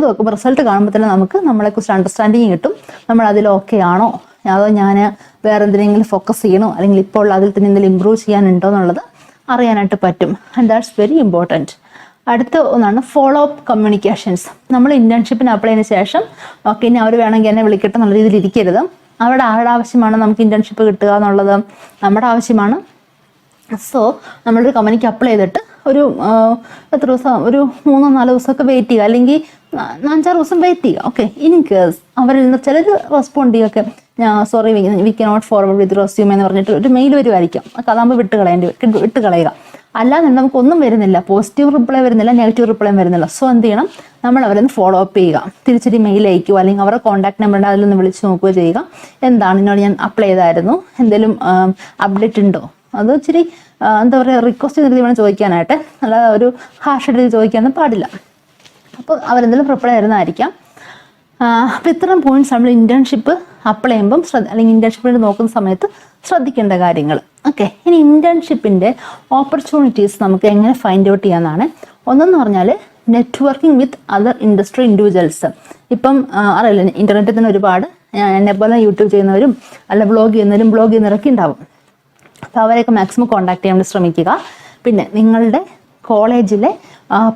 നോക്കുമ്പോൾ റിസൾട്ട് കാണുമ്പോൾ തന്നെ നമുക്ക് നമ്മളെക്കുറിച്ച് അണ്ടർസ്റ്റാൻഡിങ് കിട്ടും. നമ്മൾ അതിൽ ഓക്കെ ആണോ, അതോ ഞാൻ വേറെ എന്തിനെങ്കിലും ഫോക്കസ് ചെയ്യണോ, അല്ലെങ്കിൽ ഇപ്പോൾ ഉള്ള അതിൽ തന്നെ എന്തെങ്കിലും ഇമ്പ്രൂവ് ചെയ്യാനുണ്ടോ എന്നുള്ളത് അറിയാനായിട്ട് പറ്റും. And that's very important. അടുത്ത ഒന്നാണ് ഫോളോ അപ്പ് കമ്മ്യൂണിക്കേഷൻസ്. നമ്മൾ ഇൻറ്റേൺഷിപ്പിന് അപ്ലൈ ചെയ്തതിന് ശേഷം ഓക്കെ ഇനി അവർ വേണമെങ്കിൽ എന്നെ വിളിക്കട്ടെ എന്നുള്ള രീതിയിൽ ഇരിക്കരുത്. ആരുടെ ആവശ്യമാണ് നമുക്ക് ഇൻറ്റേൺഷിപ്പ് കിട്ടുക എന്നുള്ളത് നമ്മുടെ ആവശ്യമാണ്. സോ നമ്മളൊരു കമ്പനിക്ക് അപ്ലൈ ചെയ്തിട്ട് ഒരു എത്ര ദിവസം, ഒരു 3-4 ദിവസമൊക്കെ വെയിറ്റ് ചെയ്യുക, അല്ലെങ്കിൽ 5-6 ദിവസം വെയിറ്റ് ചെയ്യുക. ഓക്കെ, ഇൻ കേസ് അവരിൽ നിന്ന് ചിലർ റെസ്പോണ്ട് ചെയ്യുകയൊക്കെ sorry we cannot forward with resume എന്ന് പറഞ്ഞിട്ട് ഒരു മെയിൽ വരുമായിരിക്കും. അതാകുമ്പോൾ വിട്ട് കളയുക. അല്ലാതെ നമുക്കൊന്നും വരുന്നില്ല, പോസിറ്റീവ് റിപ്ലൈ വരുന്നില്ല, നെഗറ്റീവ് റിപ്ലൈ വരുന്നില്ല. സോ എന്ത് ചെയ്യണം, നമ്മൾ അവരൊന്ന് ഫോളോ അപ്പ് ചെയ്യുക. തിരിച്ചൊരു മെയിൽ അയക്കുക, അല്ലെങ്കിൽ അവരുടെ കോൺടാക്ട് നമ്പറുണ്ട് അതിലൊന്ന് വിളിച്ച് നോക്കുകയോ ചെയ്യുക. എന്താണ് ഇന്നോട് ഞാൻ അപ്ലൈ ചെയ്തായിരുന്നു, എന്തെങ്കിലും അപ്ഡേറ്റ് ഉണ്ടോ, അത് ഇച്ചിരി എന്താ പറയുക റിക്വസ്റ്റ് ചെയ്ത് വേണം ചോദിക്കാനായിട്ട്, അല്ലാതെ ഒരു ഹാർഷായിട്ട് ചോദിക്കാനൊന്നും പാടില്ല. അപ്പോൾ അവരെന്തെങ്കിലും പ്രിപ്പയർ ആയിരുന്നായിരിക്കാം. അപ്പോൾ ഇത്തരം പോയിന്റ്സ് നമ്മൾ ഇൻറ്റേൺഷിപ്പ് അപ്ലൈ ചെയ്യുമ്പം അല്ലെങ്കിൽ ഇൻറ്റേൺഷിപ്പിന് നോക്കുന്ന സമയത്ത് ശ്രദ്ധിക്കേണ്ട കാര്യങ്ങൾ. ഓക്കെ, ഇനി ഇൻറ്റേൺഷിപ്പിൻ്റെ ഓപ്പർച്യൂണിറ്റീസ് നമുക്ക് എങ്ങനെ ഫൈൻഡ് ഔട്ട് ചെയ്യാമെന്നാണ്. ഒന്നെന്ന് പറഞ്ഞാൽ networking with other industry individuals. ഇപ്പം അറിയില്ല, ഇൻ്റർനെറ്റിൽ തന്നെ ഒരുപാട് എന്നെപ്പോലെ യൂട്യൂബ് ചെയ്യുന്നവരും അല്ല ബ്ലോഗ് ചെയ്യുന്നവരൊക്കെ ഉണ്ടാവും. അപ്പോൾ അവരെയൊക്കെ മാക്സിമം കോൺടാക്ട് ചെയ്യാൻ വേണ്ടി ശ്രമിക്കുക. പിന്നെ നിങ്ങളുടെ കോളേജിലെ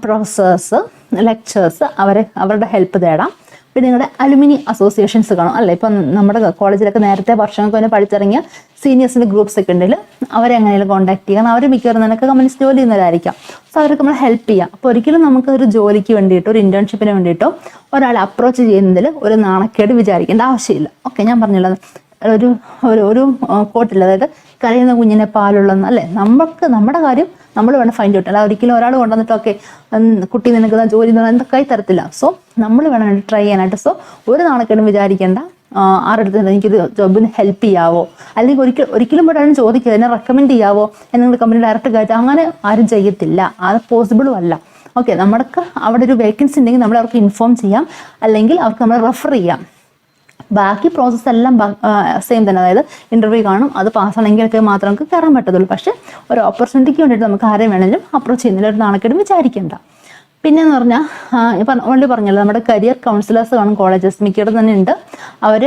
പ്രൊഫസേഴ്സ്, ലെക്ചേഴ്സ് അവരുടെ ഹെൽപ്പ് തേടാം. പിന്നെ നിങ്ങളുടെ അലുമിനി അസോസിയേഷൻസ് കാണും അല്ലേ. ഇപ്പം നമ്മുടെ കോളേജിലൊക്കെ നേരത്തെ വർഷങ്ങൾക്ക് തന്നെ പഠിച്ചിറങ്ങിയ സീനിയേഴ്സിൻ്റെ ഗ്രൂപ്പ്സ് ഒക്കെ ഉണ്ടെങ്കിൽ അവരെ എങ്ങനെയും കോൺടാക്ട് ചെയ്യാം. അവർ മിക്കവാറും നിനക്ക് കമ്പനീസ് ജോലി ചെയ്യുന്നവരായിരിക്കാം. സോ അവർക്ക് നമ്മൾ ഹെൽപ്പ് ചെയ്യാം. അപ്പോൾ ഒരിക്കലും നമുക്ക് ഒരു ജോലിക്ക് വേണ്ടിയിട്ടോ ഒരു ഇൻറ്റേൺഷിപ്പിന് വേണ്ടിയിട്ടോ ഒരാളെ അപ്രോച്ച് ചെയ്യുന്നതിൽ ഒരു നാണക്കേട് വിചാരിക്കേണ്ട ആവശ്യമില്ല. ഓക്കെ, ഞാൻ പറഞ്ഞുള്ളത് ഒരു കോട്ടില്ല, അതായത് കരയുന്ന കുഞ്ഞിനെ പാലുള്ളെന്ന് അല്ലേ. നമ്മുടെ കാര്യം നമ്മൾ വേണം ഫൈൻഡ് ഔട്ട്. അല്ല ഒരിക്കലും ഒരാൾ കൊണ്ടുവന്നിട്ടൊക്കെ കുട്ടി നിനക്ക് ജോലി എന്ന് പറഞ്ഞാൽ എന്തൊക്കെ തരത്തില്ല. സോ നമ്മൾ വേണം ട്രൈ ചെയ്യാനായിട്ട്. സോ ഒരു നാണക്കേടും വിചാരിക്കേണ്ട. ആരുടെ അടുത്ത് എനിക്കൊരു ജോബിന് ഹെൽപ്പ് ചെയ്യാവോ, അല്ലെങ്കിൽ ഒരിക്കലും ഒരാളും ചോദിക്കുക എന്നെ റെക്കമെൻഡ് ചെയ്യാവോ എന്നുള്ള കമ്പനി ഡയറക്റ്റ് ആയിട്ട് അങ്ങനെ ആരും ചെയ്യത്തില്ല. അത് പോസിബിളും അല്ല. ഓക്കെ, നമ്മൾക്ക് അവിടെ ഒരു വേക്കൻസി ഉണ്ടെങ്കിൽ നമ്മൾ അവർക്ക് ഇൻഫോം ചെയ്യാം, അല്ലെങ്കിൽ അവർക്ക് നമ്മൾ റെഫർ ചെയ്യാം. ബാക്കി പ്രോസസ്സ് എല്ലാം സെയിം തന്നെ. അതായത് ഇൻ്റർവ്യൂ കാണും, അത് പാസ്സാണെങ്കിലൊക്കെ മാത്രം നമുക്ക് കയറാൻ പറ്റത്തുള്ളൂ. പക്ഷേ ഒരു ഓപ്പർച്യൂണിറ്റിക്ക് വേണ്ടിയിട്ട് നമുക്ക് ആരെയും വേണമെങ്കിലും അപ്രോച്ച് ചെയ്യുന്നില്ല, ഒരു നാണക്കേടും വിചാരിക്കേണ്ട. പിന്നെയെന്ന് പറഞ്ഞാൽ ഓൾറെഡി പറഞ്ഞല്ലോ, നമ്മുടെ കരിയർ കൗൺസിലേഴ്സ് കാണും കോളേജസ് മിക്കയിടത്തും തന്നെ ഉണ്ട്. അവർ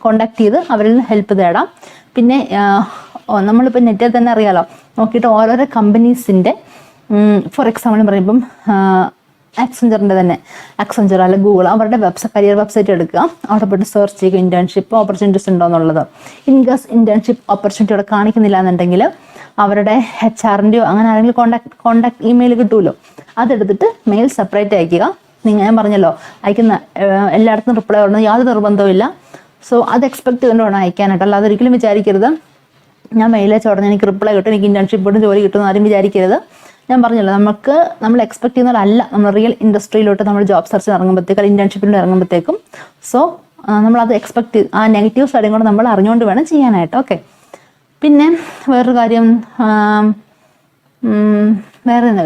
കോണ്ടാക്ട് ചെയ്ത് അവരിൽ നിന്ന് ഹെൽപ്പ് തേടാം. പിന്നെ നമ്മളിപ്പോൾ നെറ്റിൽ തന്നെ അറിയാലോ, നോക്കിയിട്ട് ഓരോരോ കമ്പനീസിൻ്റെ ഫോർ എക്സാമ്പിൾ പറയുമ്പം ആക്സഞ്ചറിൻ്റെ തന്നെ ആക്സഞ്ചർ അല്ലെങ്കിൽ ഗൂഗിൾ അവരുടെ കരിയർ വെബ്സൈറ്റ് എടുക്കുക, അവിടെ പോയിട്ട് സെർച്ച് ചെയ്യുക ഇൻറ്റേൺഷിപ്പ് ഓപ്പർച്യൂണിറ്റീസ് ഉണ്ടോ എന്നുള്ളത്. ഇൻകേസ് ഇൻറ്റേൺഷിപ്പ് ഓപ്പർച്യൂണിറ്റി അവിടെ കാണിക്കുന്നില്ല എന്നുണ്ടെങ്കിൽ അവരുടെ HR-ൻ്റെയോ അങ്ങനെ ആരെങ്കിലും കോണ്ടാക്ട് ഇമെയിൽ കിട്ടുമല്ലോ, അതെടുത്തിട്ട് മെയിൽ സെപ്പറേറ്റ് അയക്കുക. ഞാൻ പറഞ്ഞല്ലോ അയക്കുന്ന എല്ലായിടത്തും റിപ്ലൈ ഉണ്ടെന്ന് യാതൊരു നിർബന്ധവും ഇല്ല. സോ അത് എക്സ്പെക്ട് ചെയ്തുകൊണ്ടാണ് അയക്കാനായിട്ട്. അല്ലാതെ ഒരിക്കലും വിചാരിക്കരുത് ഞാൻ മെയിൽ അയച്ച ഉടനെ എനിക്ക് റിപ്ലൈ കിട്ടും, എനിക്ക് ഇൻറ്റേൺഷിപ്പോട്ടും ജോലി കിട്ടുമെന്ന് ആരും വിചാരിക്കരുത്. ഞാൻ പറഞ്ഞല്ലോ, നമ്മൾ എക്സ്പെക്ട് ചെയ്യുന്നതല്ല നമ്മൾ റിയൽ ഇൻഡസ്ട്രിയിലോട്ട് നമ്മൾ ജോബ് സെർച്ച് ഇറങ്ങുമ്പോഴത്തേക്കും ഇൻറ്റേൺഷിപ്പിലൂടെ ഇറങ്ങുമ്പോഴത്തേക്കും. സോ നമ്മളത് എക്സ്പെക്ട് ആ നെഗറ്റീവ് സൈഡും കൂടെ നമ്മൾ അറിഞ്ഞുകൊണ്ട് വേണം ചെയ്യാനായിട്ട്. ഓക്കെ, പിന്നെ വേറൊരു കാര്യം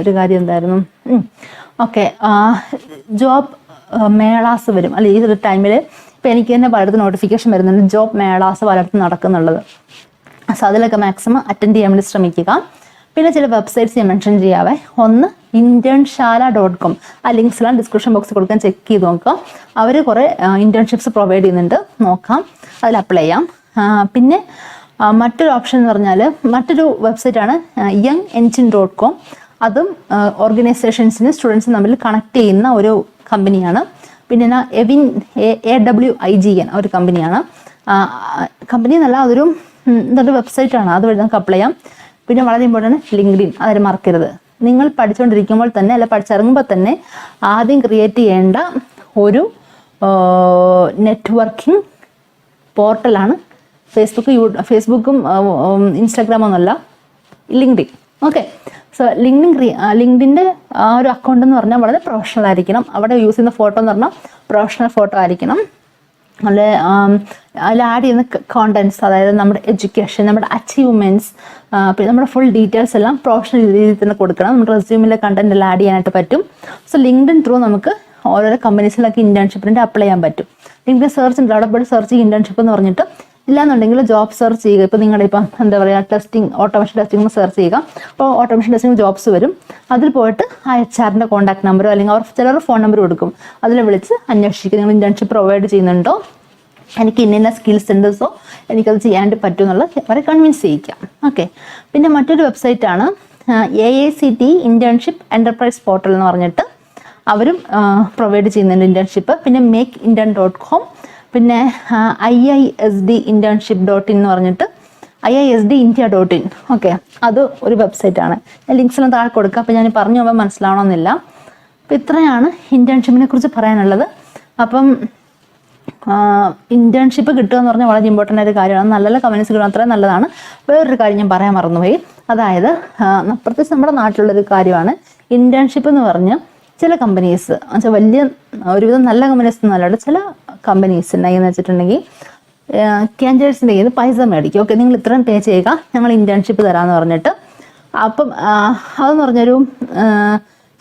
ഒരു കാര്യം എന്തായിരുന്നു? ഓക്കെ, ജോബ് മേളാസ് വരും അല്ലെ ഈ ഒരു ടൈമിൽ. ഇപ്പം എനിക്ക് തന്നെ പലയിടത്തും നോട്ടിഫിക്കേഷൻ വരുന്നുണ്ട് ജോബ് മേളാസ് പലയിടത്തും നടക്കുന്നുള്ളത്. സോ അതിലൊക്കെ മാക്സിമം അറ്റൻഡ് ചെയ്യാൻ വേണ്ടി ശ്രമിക്കുക. പിന്നെ ചില വെബ്സൈറ്റ്സ് ഞാൻ മെൻഷൻ ചെയ്യാവേ. ഒന്ന് internship.com, ആ ലിങ്ക്സ് എല്ലാം ഡിസ്ക്രിപ്ഷൻ ബോക്സിൽ കൊടുക്കാൻ, ചെക്ക് ചെയ്ത് നോക്കാം. അവർ കുറേ ഇൻറ്റേൺഷിപ്സ് പ്രൊവൈഡ് ചെയ്യുന്നുണ്ട്, നോക്കാം, അതിൽ അപ്ലൈ ചെയ്യാം. പിന്നെ മറ്റൊരു ഓപ്ഷൻ എന്ന് പറഞ്ഞാൽ മറ്റൊരു വെബ്സൈറ്റാണ് youngengine.com. അതും ഓർഗനൈസേഷൻസിന് സ്റ്റുഡൻസിന് തമ്മിൽ കണക്ട് ചെയ്യുന്ന ഒരു കമ്പനിയാണ്. പിന്നെ AWIGN ഒരു കമ്പനിയാണ്. കമ്പനി എന്നല്ല, അതൊരു വെബ്സൈറ്റാണ്, അതുവഴി നമുക്ക് അപ്ലൈ ചെയ്യാം. പിന്നെ വളരെ ഇമ്പോർട്ടൻ്റ് ലിങ്ക്ഡിൻ, അതായത് മറക്കരുത്. നിങ്ങൾ പഠിച്ചുകൊണ്ടിരിക്കുമ്പോൾ തന്നെ അല്ല പഠിച്ചിറങ്ങുമ്പോൾ തന്നെ ആദ്യം ക്രിയേറ്റ് ചെയ്യേണ്ട ഒരു നെറ്റ്വർക്കിംഗ് പോർട്ടലാണ് ഫേസ്ബുക്കും ഇൻസ്റ്റാഗ്രാമും ഒന്നുമല്ല, ലിങ്ക്ഡിൻ. ഓക്കെ, സോ ലിങ്ക്ഡിൻ്റെ ആ ഒരു അക്കൗണ്ട് എന്ന് പറഞ്ഞാൽ വളരെ പ്രൊഫഷണൽ ആയിരിക്കണം. അവിടെ യൂസ് ചെയ്യുന്ന ഫോട്ടോ എന്ന് പറഞ്ഞാൽ പ്രൊഫഷണൽ ഫോട്ടോ ആയിരിക്കണം. അതിൽ ആഡ് ചെയ്യുന്ന കോണ്ടൻറ്റ്സ്, അതായത് നമ്മുടെ എഡ്യൂക്കേഷൻ, നമ്മുടെ അച്ചീവ്മെൻറ്റ്സ്, പിന്നെ നമ്മുടെ ഫുൾ ഡീറ്റെയിൽസ് എല്ലാം പ്രൊഫഷണൽ രീതിയിൽ തന്നെ കൊടുക്കണം. നമ്മുടെ റെസ്യൂമിലെ കണ്ടന്റ് എല്ലാം ആഡ് ചെയ്യാനായിട്ട് പറ്റും. സോ ലിങ്ക്ഡിൻ ത്രൂ നമുക്ക് ഓരോരോ കമ്പനീസിലൊക്കെ ഇൻറ്റേൺഷിപ്പിൻ്റെ അപ്ലൈ ചെയ്യാൻ പറ്റും. ലിങ്ക്ഡിൻ സെർച്ച് ഉണ്ട്, അവിടെ പോയി സെർച്ച് ചെയ്യുക ഇൻറ്റേൺഷിപ്പ് എന്ന് പറഞ്ഞിട്ട്. ഇല്ലാന്നുണ്ടെങ്കിൽ ജോബ് സെർച്ച് ചെയ്യുക. ഇപ്പോൾ നിങ്ങളുടെ ഇപ്പം എന്താ പറയുക ഓട്ടോമേഷൻ ടെസ്റ്റിംഗ് സെർച്ച് ചെയ്യുക. അപ്പോൾ ഓട്ടോമേഷൻ ടെസ്റ്റിംഗ് ജോബ്സ് വരും. അതിൽ പോയിട്ട് ആ HR-ൻ്റെ കോൺടാക്ട് നമ്പറോ അല്ലെങ്കിൽ അവർ ചിലർ ഫോൺ നമ്പർ കൊടുക്കും, അതിൽ വിളിച്ച് അന്വേഷിക്കുക നിങ്ങൾ ഇൻറ്റേൺഷിപ്പ് പ്രൊവൈഡ് ചെയ്യുന്നുണ്ടോ, എനിക്ക് ഇന്ന സ്കിൽസ് ഉണ്ട്, സോ എനിക്കത് ചെയ്യാനായിട്ട് പറ്റും എന്നുള്ളത് അവരെ കൺവിൻസ് ചെയ്യിക്കാം. ഓക്കെ, പിന്നെ മറ്റൊരു വെബ്സൈറ്റാണ് AICT ഇൻറ്റേൺഷിപ്പ് എൻ്റർപ്രൈസ് പോർട്ടൽ എന്ന് പറഞ്ഞിട്ട് അവരും പ്രൊവൈഡ് ചെയ്യുന്നുണ്ട് ഇൻറ്റേൺഷിപ്പ്. പിന്നെ makeintern.com, പിന്നെ IISDinternship.in എന്ന് പറഞ്ഞിട്ട് IISDindia.in. ഓക്കെ, അത് ഒരു വെബ്സൈറ്റാണ്. ഞാൻ ലിങ്ക്സെല്ലാം താഴെ കൊടുക്കുക. അപ്പോൾ ഞാൻ പറഞ്ഞു പോകുമ്പോൾ മനസ്സിലാവണമെന്നില്ല. അപ്പോൾ ഇത്രയാണ് ഇൻറ്റേൺഷിപ്പിനെ കുറിച്ച് പറയാനുള്ളത്. അപ്പം ഇൻറ്റേൺഷിപ്പ് കിട്ടുക എന്ന് പറഞ്ഞാൽ വളരെ ഇമ്പോർട്ടൻ്റ് ഒരു കാര്യമാണ്. നല്ല നല്ല കമ്പനീസ് കിട്ടുക അത്രയും നല്ലതാണ്. വേറൊരു കാര്യം ഞാൻ പറയാൻ മറന്നുപോയി, അതായത് പ്രത്യേകിച്ച് നമ്മുടെ നാട്ടിലുള്ളൊരു കാര്യമാണ് ഇൻറ്റേൺഷിപ്പ് എന്ന് പറഞ്ഞ് ചില കമ്പനീസ് എന്നുവെച്ചാൽ വലിയ ഒരുവിധം നല്ല കമ്പനീസ് ഒന്നും അല്ലാണ്ട് ചില കമ്പനീസ് ഉണ്ടായെന്ന് വെച്ചിട്ടുണ്ടെങ്കിൽ കാൻഡിഡേറ്റ്സിൻ്റെ കയ്യിൽ നിന്ന് പൈസ മേടിക്കും. ഓക്കെ, നിങ്ങൾ ഇത്രയും പേ ചെയ്യുക, ഞങ്ങൾ ഇൻറ്റേൺഷിപ്പ് തരാമെന്ന് പറഞ്ഞിട്ട്. അപ്പം അതെന്ന് പറഞ്ഞൊരു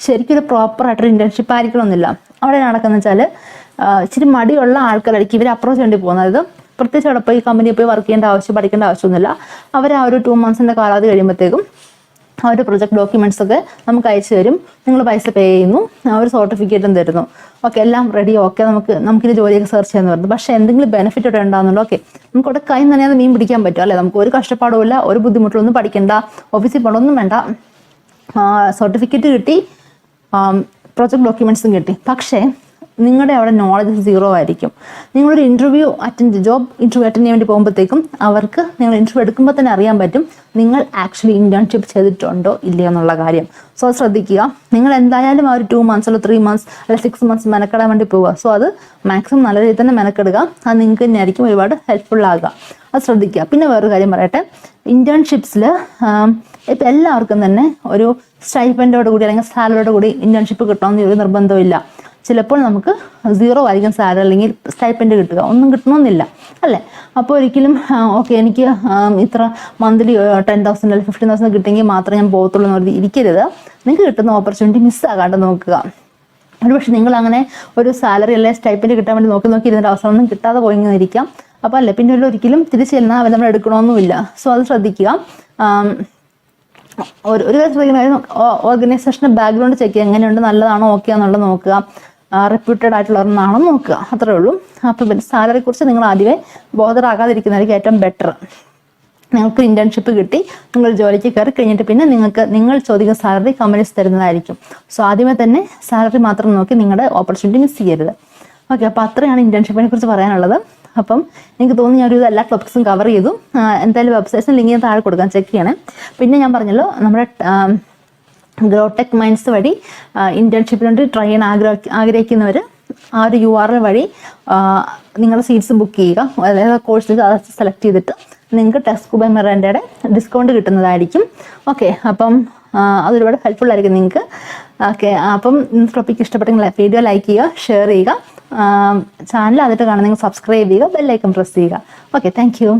ശരിക്കൊരു പ്രോപ്പറായിട്ടൊരു ഇൻറ്റേൺഷിപ്പ് ആയിരിക്കണമെന്നില്ല. അവിടെ നടക്കുന്നത് വെച്ചാൽ ഇച്ചിരി മടിയുള്ള ആൾക്കാരായിരിക്കും ഇവർ അപ്രോച്ച് വേണ്ടി പോകുന്നത്. അതായത് പ്രത്യേകിച്ച് അവിടെ പോയി കമ്പനിയിൽ പോയി വർക്ക് ചെയ്യേണ്ട പഠിക്കേണ്ട ആവശ്യമൊന്നുമില്ല. അവർ ആ ഒരു 2 months കാലാവധി കഴിയുമ്പോഴത്തേക്കും ആ ഒരു പ്രൊജക്ട് ഡോക്യുമെൻറ്റ്സ് ഒക്കെ നമുക്ക് അയച്ചു തരും. നിങ്ങൾ പൈസ പേ ചെയ്യുന്നു, ഒരു സർട്ടിഫിക്കറ്റും തരുന്നു. ഓക്കെ, എല്ലാം റെഡി. ഓക്കെ, നമുക്കിത് ജോലിയൊക്കെ സെർച്ച് ചെയ്യാൻ വരുന്നു. പക്ഷേ എന്തെങ്കിലും ബെനിഫിറ്റ് ഇവിടെ ഉണ്ടാകുന്നുണ്ടോ? ഓക്കെ, നമുക്കവിടെ കൈ നനയാതെ മീൻ പിടിക്കാൻ പറ്റും അല്ലേ? നമുക്ക് ഒരു കഷ്ടപ്പാടുമില്ല, ഒരു ബുദ്ധിമുട്ടൊന്നും പഠിക്കണ്ട, ഓഫീസിൽ പോകണമൊന്നും വേണ്ട. സർട്ടിഫിക്കറ്റ് കിട്ടി, പ്രൊജക്ട് ഡോക്യുമെൻറ്റ്സും കിട്ടി. പക്ഷേ നിങ്ങളുടെ അവിടെ നോളജ് 0 ആയിരിക്കും. നിങ്ങളൊരു ജോബ് ഇൻ്റർവ്യൂ അറ്റൻഡ് ചെയ്യാൻ വേണ്ടി പോകുമ്പോഴത്തേക്കും അവർക്ക് നിങ്ങൾ ഇൻ്റർവ്യൂ എടുക്കുമ്പോൾ തന്നെ അറിയാൻ പറ്റും നിങ്ങൾ ആക്ച്വലി ഇന്റേൺഷിപ്പ് ചെയ്തിട്ടുണ്ടോ ഇല്ലയോ എന്നുള്ള കാര്യം. സോ അത് ശ്രദ്ധിക്കുക. നിങ്ങൾ എന്തായാലും ആ ഒരു 2 months അല്ല 3 months അല്ല 6 months മെനക്കെടാൻ വേണ്ടി പോവുക. സോ അത് മാക്സിമം നല്ല രീതിയിൽ തന്നെ മെനക്കെടുക. അത് നിങ്ങൾക്ക് തന്നെ ആയിരിക്കും ഒരുപാട് ഹെൽപ്ഫുൾ ആകുക. അത് ശ്രദ്ധിക്കുക. പിന്നെ വേറൊരു കാര്യം പറയട്ടെ, ഇന്റേൺഷിപ്സിൽ ഇപ്പം എല്ലാവർക്കും തന്നെ ഒരു സ്റ്റൈപ്പൻഡോട് കൂടി അല്ലെങ്കിൽ സാലറിയോട് കൂടി ഇന്റേൺഷിപ്പ് കിട്ടണമെന്ന് ഒരു നിർബന്ധമില്ല. ചിലപ്പോൾ നമുക്ക് 0 ആയിരിക്കും സാലറി അല്ലെങ്കിൽ സ്റ്റൈപ്പൻഡ് കിട്ടുക, ഒന്നും കിട്ടണമെന്നില്ല അല്ലേ. അപ്പോൾ ഒരിക്കലും ഓക്കെ എനിക്ക് ഇത്ര മന്ത്ലി 10,000 അല്ലെങ്കിൽ 15,000 കിട്ടിയെങ്കിൽ മാത്രമേ ഞാൻ പോകത്തുള്ളൂ എന്ന് ഇരിക്കരുത്. നിങ്ങൾക്ക് കിട്ടുന്ന ഓപ്പർച്യൂണിറ്റി മിസ്സാകാണ്ട് നോക്കുക. ഒരുപക്ഷെ നിങ്ങൾ അങ്ങനെ ഒരു സാലറി അല്ലെങ്കിൽ സ്റ്റൈപ്പൻഡ് കിട്ടാൻ വേണ്ടി നോക്കി ഇരുന്നൊരു അവസരമൊന്നും കിട്ടാതെ പോയിരിക്കാം. അപ്പോൾ അല്ലേ പിന്നെ ഒരിക്കലും തിരിച്ചു ചെല്ലുന്ന അവർ നമ്മൾ എടുക്കണമെന്നുമില്ല. സോ അത് ശ്രദ്ധിക്കുക. ഒരു കാര്യം ശ്രദ്ധിക്കണം, ഓർഗനൈസേഷൻ്റെ ബാക്ക്ഗ്രൗണ്ട് ചെക്ക് ചെയ്യുക, എങ്ങനെയുണ്ട്, നല്ലതാണോ, ഓക്കെ എന്നുള്ളത് നോക്കുക, റെപ്യൂട്ടഡ് ആയിട്ടുള്ളവരെന്നാണോ നോക്കുക, അത്രേ ഉള്ളൂ. അപ്പോൾ പിന്നെ സാലറിയെ കുറിച്ച് നിങ്ങൾ ആദ്യമേ ബോധറാകാതിരിക്കുന്നതായിരിക്കും ഏറ്റവും ബെറ്റർ. നിങ്ങൾക്ക് ഇന്റേൺഷിപ്പ് കിട്ടി, നിങ്ങൾ ജോലിക്ക് കയറി കഴിഞ്ഞിട്ട് പിന്നെ നിങ്ങൾ ചോദിക്കുന്ന സാലറി കമ്പനീസ് തരുന്നതായിരിക്കും. സോ ആദ്യമേ തന്നെ സാലറി മാത്രം നോക്കി നിങ്ങളുടെ ഓപ്പർച്യൂണിറ്റി മിസ് ചെയ്യരുത്. ഓക്കെ, അപ്പോൾ അത്രയാണ് ഇന്റേൺഷിപ്പിനെ കുറിച്ച് പറയാനുള്ളത്. അപ്പം എനിക്ക് തോന്നുന്നു ഞാനൊരു എല്ലാ ടോപ്പിക്സും കവർ ചെയ്തു. എന്തായാലും വെബ്സൈറ്റ്സിന് ലിങ്ക് ഞാൻ താഴെ കൊടുക്കാൻ, ചെക്ക് ചെയ്യണേ. പിന്നെ ഞാൻ പറഞ്ഞല്ലോ നമ്മുടെ ഗ്രോടെക് മൈൻഡ്സ് വഴി ഇന്റേൺഷിപ്പിന് വേണ്ടി ട്രൈ ചെയ്യാൻ ആഗ്രഹിക്കുന്നവർ ആ ഒരു URL വഴി നിങ്ങളുടെ സീറ്റ്സ് ബുക്ക് ചെയ്യുക. അതായത് കോഴ്സിൽ സെലക്ട് ചെയ്തിട്ട് നിങ്ങൾക്ക് ടെക്സ്റ്റ് ബൈ മിറാൻഡയുടെ ഡിസ്കൗണ്ട് കിട്ടുന്നതായിരിക്കും. ഓക്കെ, അപ്പം അതൊരുപാട് ഹെൽപ്ഫുൾ ആയിരിക്കും നിങ്ങൾക്ക്. ഓക്കെ, അപ്പം ഇന്നത്തെ ടോപ്പിക്ക് ഇഷ്ടപ്പെട്ടെങ്കിൽ വീഡിയോ ലൈക്ക് ചെയ്യുക, ഷെയർ ചെയ്യുക, ചാനൽ ആദ്യമായിട്ട് കാണുന്നെങ്കിൽ സബ്സ്ക്രൈബ് ചെയ്യുക, ബെല്ലൈക്കൺ പ്രസ് ചെയ്യുക. Okay, thank you.